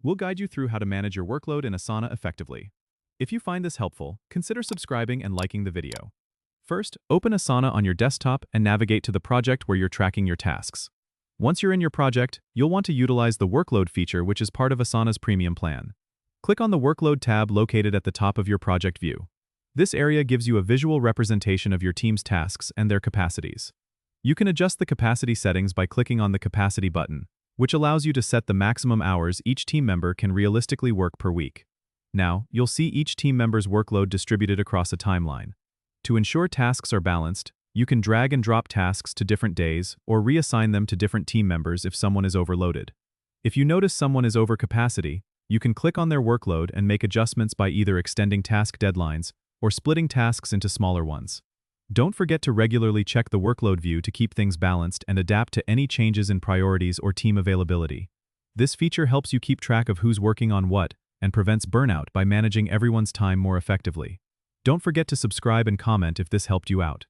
We'll guide you through how to manage your workload in Asana effectively. If you find this helpful, consider subscribing and liking the video. First, open Asana on your desktop and navigate to the project where you're tracking your tasks. Once you're in your project, you'll want to utilize the Workload feature, which is part of Asana's premium plan. Click on the Workload tab located at the top of your project view. This area gives you a visual representation of your team's tasks and their capacities. You can adjust the capacity settings by clicking on the Capacity button, which allows you to set the maximum hours each team member can realistically work per week. Now, you'll see each team member's workload distributed across a timeline. To ensure tasks are balanced, you can drag and drop tasks to different days or reassign them to different team members if someone is overloaded. If you notice someone is over capacity, you can click on their workload and make adjustments by either extending task deadlines or splitting tasks into smaller ones. Don't forget to regularly check the workload view to keep things balanced and adapt to any changes in priorities or team availability. This feature helps you keep track of who's working on what and prevents burnout by managing everyone's time more effectively. Don't forget to subscribe and comment if this helped you out.